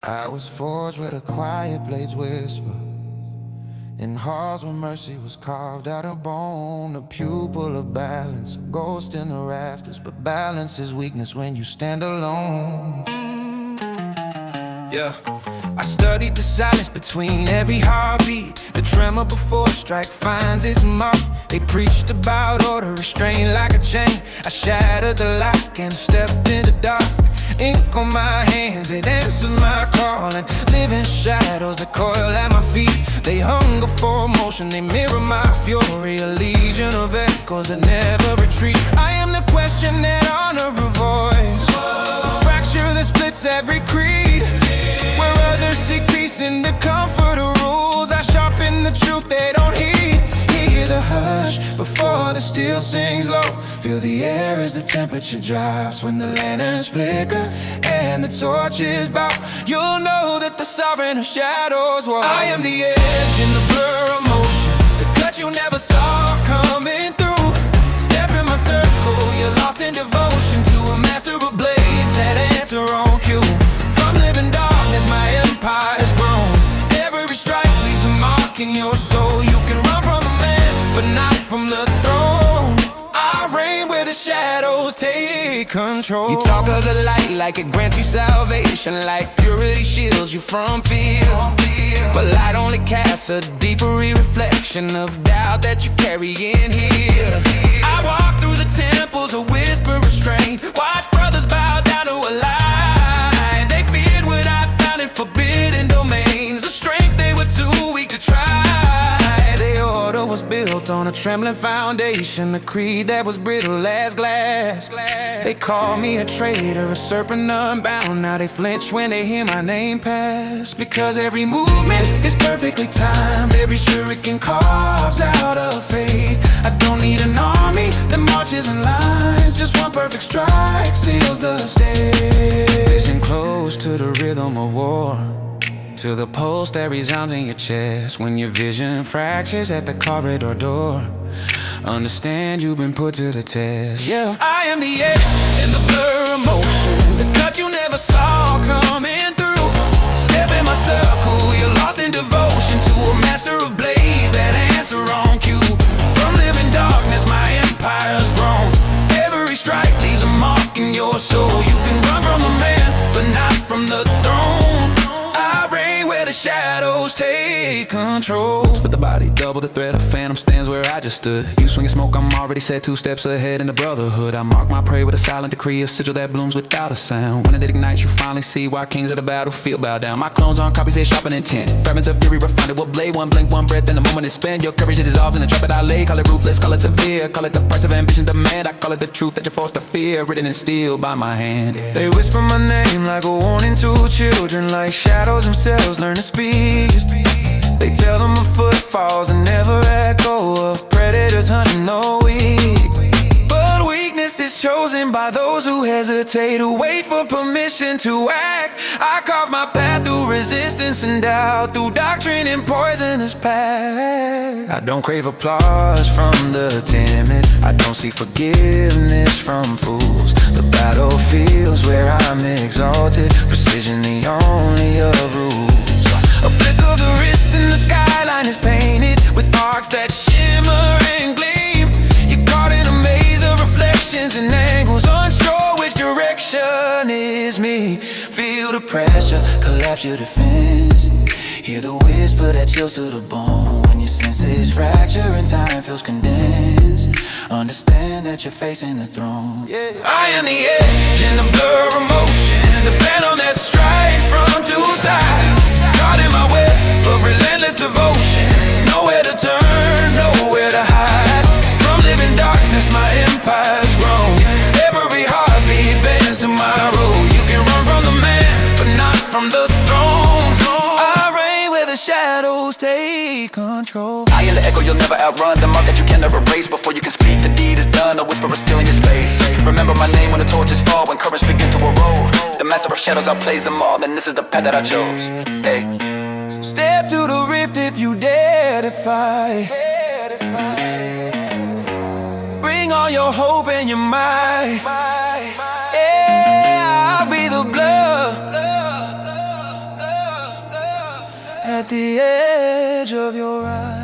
I was forged where the quiet blades whisper, in halls where mercy was carved out of bone. A pupil of balance, a ghost in the rafters. But balance is weakness when you stand alone. Yeah, I studied the silence between every heartbeat. The tremor before a strike finds its mark. They preached about order, restrained like a chain. I shattered the lock and stepped into dark. Ink on my hands, it answers my call. And living shadows that coil at my feet. They hunger for motion, they mirror my fury. A legion of echoes that never retreat. I am the question that honor a voice, a fracture that splits every creed. Where others seek peace in the comfort of rules, I sharpen the truth they don't heed. Hear the hush before the steel sings low. Feel the air as the temperature drops. When the lanterns flicker and the torches bow, you'll know that the sovereign of shadows walks. I am the edge in the blur of motion, the cut you never saw coming through. Step in my circle, you're lost in devotion to a master of blades that answer on cue. From living darkness, my empire's grown. Every strike leaves a mark in your soul. You can run from a man, but not from the throne. I reign where the shadows take control. You talk of the light like it grants you salvation, like purity shields you from fear. But light only casts a deeper reflection of doubt that you carry in here. I walk through the temples, a whisper restrained. Watch brothers bow down to a lie. They feared what I found in forbidden domains, a strength they were too weak to try. The order was built on a trembling foundation, a creed that was brittle as glass. They call me a traitor, a serpent unbound. Now they flinch when they hear my name pass. Because every movement is perfectly timed, every shuriken carves out a fate. I don't need an army that marches in lines, just one perfect strike seals the stage. Listen close to the rhythm of war, to the pulse that resounds in your chest. When your vision fractures at the corridor door, understand you've been put to the test. Yeah, I am the edge in the blur of motion, the cut you never saw coming through. Step in my circle, you're lost in devotion to a master of blades that answer on cue. From living darkness, my empire's grown. Every strike leaves a mark in your soul. You can run from the man, but not from the throne. I reign where the shadows take control. Split the body, double the threat. A phantom stands where I just stood. You swinging smoke, I'm already set 2 steps ahead in the brotherhood. I mark my prey with a silent decree, a sigil that blooms without a sound. When it ignites, you finally see why kings of the battlefield bow down. My clones on copies, they sharpen intent. Fragments of fury refined, it will blade. One blink, one breath, and the moment is spent. Your courage, it dissolves in the trap that I lay. Call it ruthless, call it severe. Call it the price of ambition's demand. I call it the truth that you're forced to fear, written in steel by my hand. They whisper my name like a warning to children, like shadows themselves learn to speak. They tell them of footfalls and never echo of predators hunting the weak. But weakness is chosen by those who hesitate, who wait for permission to act. I carve my path through resistance and doubt, through doctrine and poisonous path. I don't crave applause from the timid, I don't seek forgiveness from fools. The battlefields where I'm exalted, precision the only of rules. A flick of the wrist and the skyline is painted with arcs that shimmer and gleam. You're caught in a maze of reflections and angles, unsure which direction is me. Feel the pressure, collapse your defense. Hear the whisper that chills to the bone. When your senses fracture and time feels condensed, understand that you're facing the throne. Yeah. I am the edge in the blur of motion, the phantom that strikes from 2 sides. Caught in my web of relentless devotion, nowhere to turn, nowhere to hide. From living darkness, my empire's grown. Every heartbeat bends to my road. You can run from the man, but not from the throne. I reign where the shadows take control. I am the echo you'll never outrun, the mark that you can never erase. Before you can speak, the deed is done, a whisper is still in your space. Remember my name when the torches fall, when courage begins to erode. The master of shadows outplays them all, and this is the path that I chose. Hey. So step to the rift if you dare to fight. Bring all your hope and your might. Yeah, I'll be the blood at the edge of your eyes.